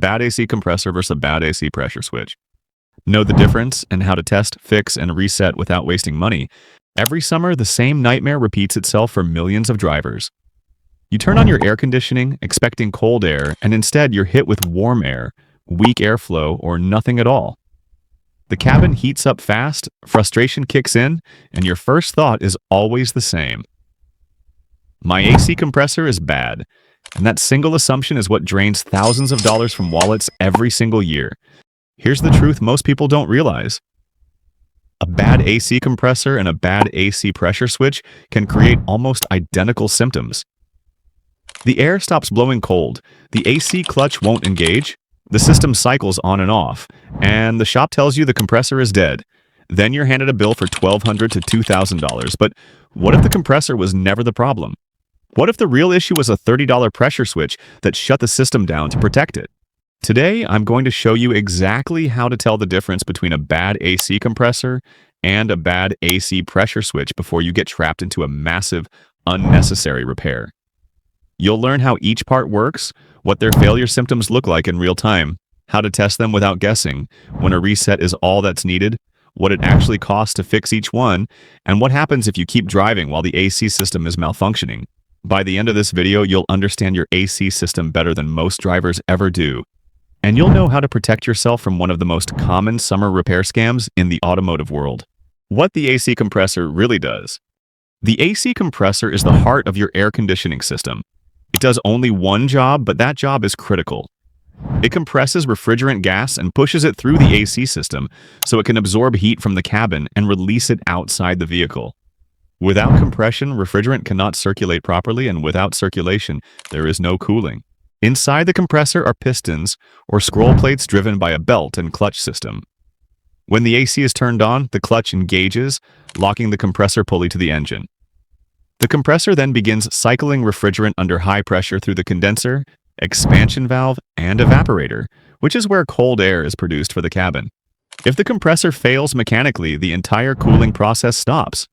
bad AC compressor versus a bad AC pressure switch. Know the difference and how to test, fix, and reset without wasting money. Every summer, the same nightmare repeats itself for millions of drivers. You turn on your air conditioning, expecting cold air, and instead you're hit with warm air, weak airflow, or nothing at all. The cabin heats up fast, frustration kicks in, and your first thought is always the same. My AC compressor is bad, and that single assumption is what drains thousands of dollars from wallets every single year. Here's the truth most people don't realize. A bad AC compressor and a bad AC pressure switch can create almost identical symptoms. The air stops blowing cold, the AC clutch won't engage, the system cycles on and off, and the shop tells you the compressor is dead. Then you're handed a bill for $1,200 to $2,000. But what if the compressor was never the problem? What if the real issue was a $30 pressure switch that shut the system down to protect it? Today, I'm going to show you exactly how to tell the difference between a bad AC compressor and a bad AC pressure switch before you get trapped into a massive, unnecessary repair. You'll learn how each part works, what their failure symptoms look like in real time, how to test them without guessing, when a reset is all that's needed, what it actually costs to fix each one, and what happens if you keep driving while the AC system is malfunctioning. By the end of this video, you'll understand your AC system better than most drivers ever do. And you'll know how to protect yourself from one of the most common summer repair scams in the automotive world. What the AC compressor really does. The AC compressor is the heart of your air conditioning system. It does only one job, but that job is critical. It compresses refrigerant gas and pushes it through the AC system so it can absorb heat from the cabin and release it outside the vehicle. Without compression, refrigerant cannot circulate properly, and without circulation, there is no cooling. Inside the compressor are pistons or scroll plates driven by a belt and clutch system. When the AC is turned on, the clutch engages, locking the compressor pulley to the engine. The compressor then begins cycling refrigerant under high pressure through the condenser, expansion valve, and evaporator, which is where cold air is produced for the cabin. If the compressor fails mechanically, the entire cooling process stops.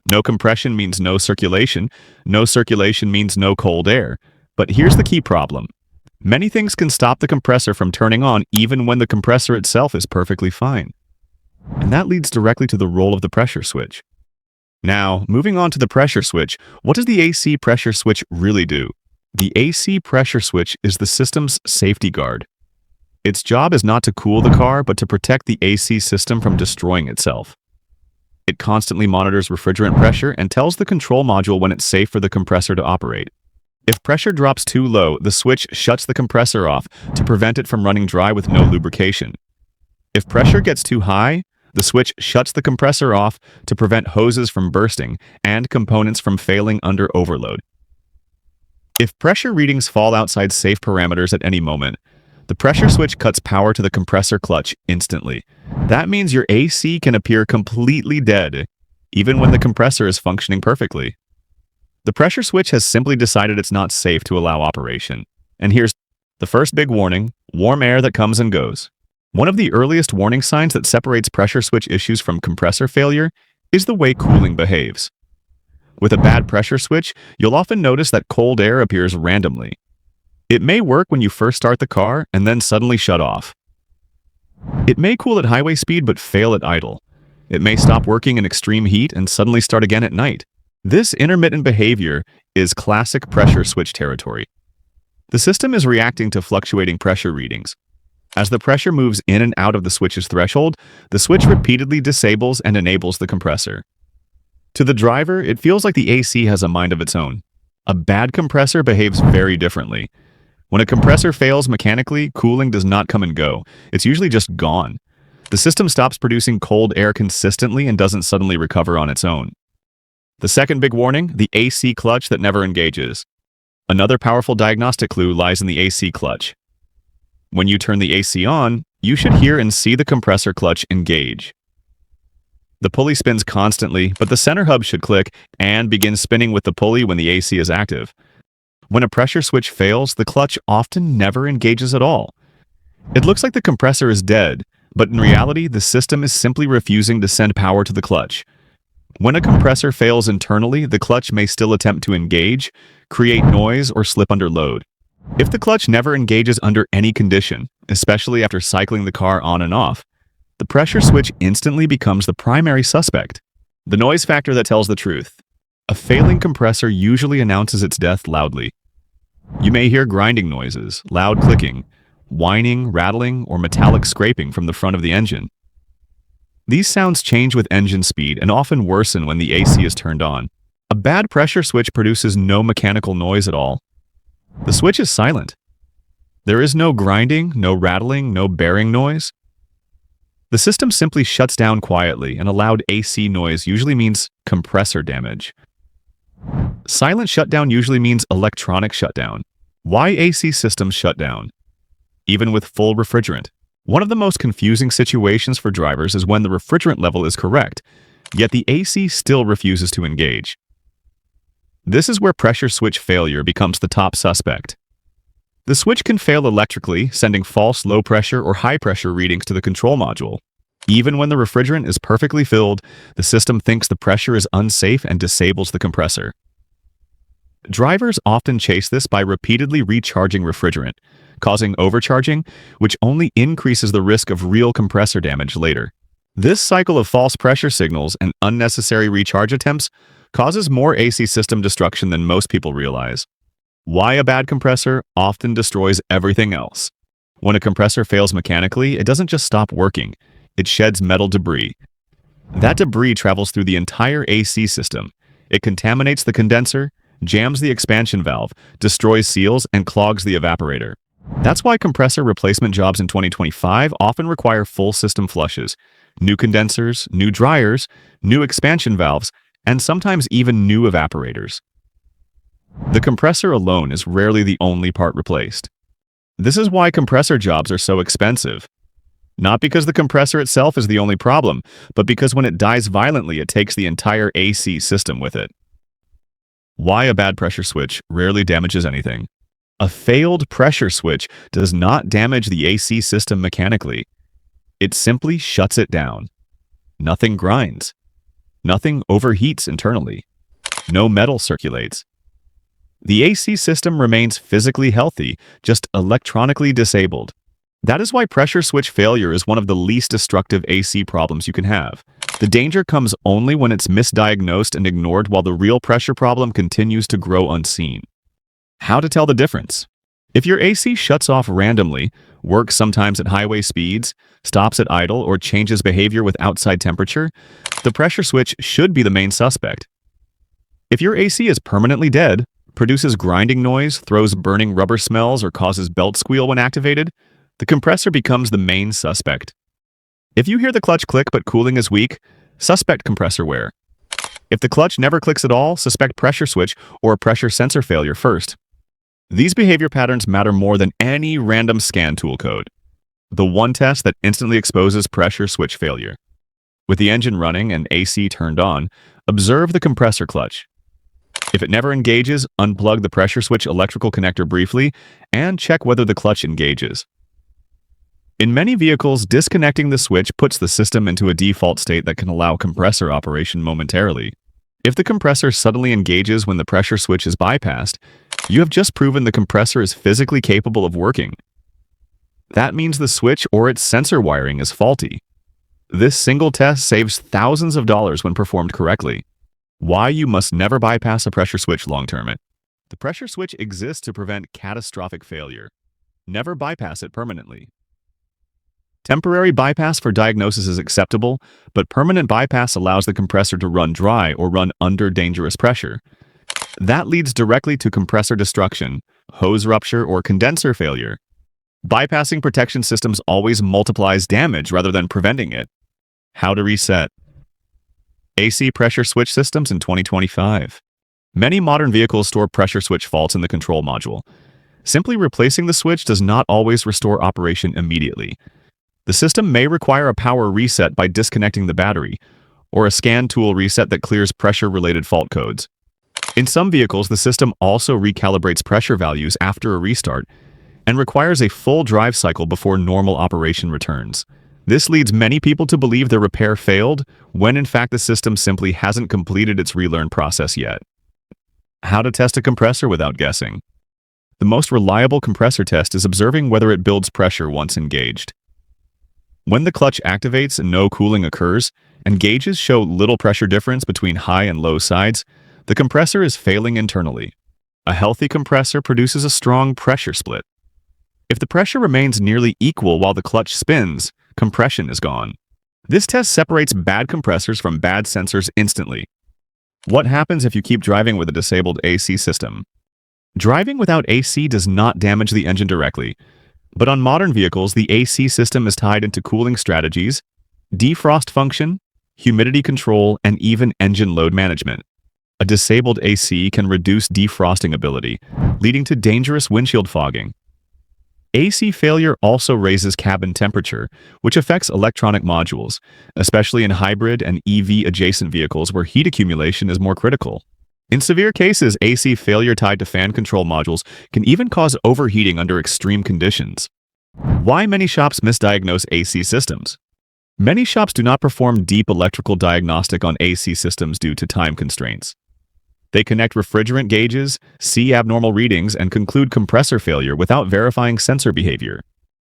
No compression means no circulation means no cold air. But here's the key problem. Many things can stop the compressor from turning on even when the compressor itself is perfectly fine. And that leads directly to the role of the pressure switch. Now, moving on to the pressure switch, what does the AC pressure switch really do? The AC pressure switch is the system's safety guard. Its job is not to cool the car, but to protect the AC system from destroying itself. It constantly monitors refrigerant pressure and tells the control module when it's safe for the compressor to operate. If pressure drops too low, the switch shuts the compressor off to prevent it from running dry with no lubrication. If pressure gets too high, the switch shuts the compressor off to prevent hoses from bursting and components from failing under overload. If pressure readings fall outside safe parameters at any moment, the pressure switch cuts power to the compressor clutch instantly. That means your AC can appear completely dead, even when the compressor is functioning perfectly. The pressure switch has simply decided it's not safe to allow operation. And here's the first big warning: warm air that comes and goes. One of the earliest warning signs that separates pressure switch issues from compressor failure is the way cooling behaves. With a bad pressure switch, you'll often notice that cold air appears randomly. It may work when you first start the car and then suddenly shut off. It may cool at highway speed but fail at idle. It may stop working in extreme heat and suddenly start again at night. This intermittent behavior is classic pressure switch territory. The system is reacting to fluctuating pressure readings. As the pressure moves in and out of the switch's threshold, the switch repeatedly disables and enables the compressor. To the driver, it feels like the AC has a mind of its own. A bad compressor behaves very differently. When a compressor fails mechanically, cooling does not come and go. It's usually just gone. The system stops producing cold air consistently and doesn't suddenly recover on its own. The second big warning: the AC clutch that never engages. Another powerful diagnostic clue lies in the AC clutch. When you turn the AC on, you should hear and see the compressor clutch engage. The pulley spins constantly, but the center hub should click and begin spinning with the pulley when the AC is active. When a pressure switch fails, the clutch often never engages at all. It looks like the compressor is dead, but in reality, the system is simply refusing to send power to the clutch. When a compressor fails internally, the clutch may still attempt to engage, create noise, or slip under load. If the clutch never engages under any condition, especially after cycling the car on and off, the pressure switch instantly becomes the primary suspect. The noise factor that tells the truth. A failing compressor usually announces its death loudly. You may hear grinding noises, loud clicking, whining, rattling, or metallic scraping from the front of the engine. These sounds change with engine speed and often worsen when the AC is turned on. A bad pressure switch produces no mechanical noise at all. The switch is silent. There is no grinding, no rattling, no bearing noise. The system simply shuts down quietly, and a loud AC noise usually means compressor damage. Silent shutdown usually means electronic shutdown. Why AC systems shut down? Even with full refrigerant. One of the most confusing situations for drivers is when the refrigerant level is correct, yet the AC still refuses to engage. This is where pressure switch failure becomes the top suspect. The switch can fail electrically, sending false low pressure or high pressure readings to the control module. Even when the refrigerant is perfectly filled, the system thinks the pressure is unsafe and disables the compressor. Drivers often chase this by repeatedly recharging refrigerant, causing overcharging, which only increases the risk of real compressor damage later. This cycle of false pressure signals and unnecessary recharge attempts causes more AC system destruction than most people realize. Why a bad compressor often destroys everything else. When a compressor fails mechanically, it doesn't just stop working, it sheds metal debris. That debris travels through the entire AC system. It contaminates the condenser, jams the expansion valve, destroys seals, and clogs the evaporator. That's why compressor replacement jobs in 2025 often require full system flushes, new condensers, new dryers, new expansion valves, and sometimes even new evaporators. The compressor alone is rarely the only part replaced. This is why compressor jobs are so expensive. Not because the compressor itself is the only problem, but because when it dies violently, it takes the entire AC system with it. Why a bad pressure switch rarely damages anything. A failed pressure switch does not damage the AC system mechanically. It simply shuts it down. Nothing grinds. Nothing overheats internally. No metal circulates. The AC system remains physically healthy, just electronically disabled. That is why pressure switch failure is one of the least destructive AC problems you can have. The danger comes only when it's misdiagnosed and ignored while the real pressure problem continues to grow unseen. How to tell the difference? If your AC shuts off randomly, works sometimes at highway speeds, stops at idle, or changes behavior with outside temperature, the pressure switch should be the main suspect. If your AC is permanently dead, produces grinding noise, throws burning rubber smells, or causes belt squeal when activated, the compressor becomes the main suspect. If you hear the clutch click but cooling is weak, suspect compressor wear. If the clutch never clicks at all, suspect pressure switch or pressure sensor failure first. These behavior patterns matter more than any random scan tool code. The one test that instantly exposes pressure switch failure. With the engine running and AC turned on, observe the compressor clutch. If it never engages, unplug the pressure switch electrical connector briefly and check whether the clutch engages. In many vehicles, disconnecting the switch puts the system into a default state that can allow compressor operation momentarily. If the compressor suddenly engages when the pressure switch is bypassed, you have just proven the compressor is physically capable of working. That means the switch or its sensor wiring is faulty. This single test saves thousands of dollars when performed correctly. Why you must never bypass a pressure switch long-term. The pressure switch exists to prevent catastrophic failure. Never bypass it permanently. Temporary bypass for diagnosis is acceptable, but permanent bypass allows the compressor to run dry or run under dangerous pressure. That leads directly to compressor destruction, hose rupture, or condenser failure. Bypassing protection systems always multiplies damage rather than preventing it. How to reset. AC pressure switch systems in 2025. Many modern vehicles store pressure switch faults in the control module. Simply replacing the switch does not always restore operation immediately. The system may require a power reset by disconnecting the battery, or a scan tool reset that clears pressure-related fault codes. In some vehicles, the system also recalibrates pressure values after a restart and requires a full drive cycle before normal operation returns. This leads many people to believe their repair failed, when in fact the system simply hasn't completed its relearn process yet. How to test a compressor without guessing. The most reliable compressor test is observing whether it builds pressure once engaged. When the clutch activates and no cooling occurs, and gauges show little pressure difference between high and low sides, the compressor is failing internally. A healthy compressor produces a strong pressure split. If the pressure remains nearly equal while the clutch spins, compression is gone. This test separates bad compressors from bad sensors instantly. What happens if you keep driving with a disabled AC system? Driving without AC does not damage the engine directly, but on modern vehicles, the AC system is tied into cooling strategies, defrost function, humidity control, and even engine load management. A disabled AC can reduce defrosting ability, leading to dangerous windshield fogging. AC failure also raises cabin temperature, which affects electronic modules, especially in hybrid and EV-adjacent vehicles where heat accumulation is more critical. In severe cases, AC failure tied to fan control modules can even cause overheating under extreme conditions. Why many shops misdiagnose AC systems? Many shops do not perform deep electrical diagnostic on AC systems due to time constraints. They connect refrigerant gauges, see abnormal readings, and conclude compressor failure without verifying sensor behavior.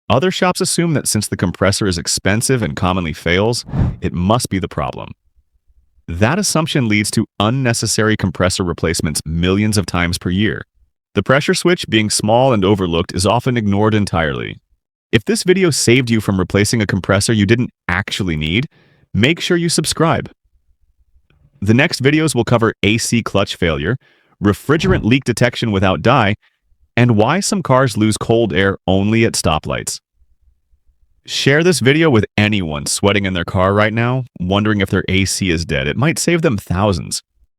Other shops assume that since the compressor is expensive and commonly fails, it must be the problem. That assumption leads to unnecessary compressor replacements millions of times per year. The pressure switch, being small and overlooked, is often ignored entirely. If this video saved you from replacing a compressor you didn't actually need, make sure you subscribe. The next videos will cover AC clutch failure, refrigerant leak detection without dye, and why some cars lose cold air only at stoplights. Share this video with anyone sweating in their car right now, wondering if their AC is dead. It might save them thousands.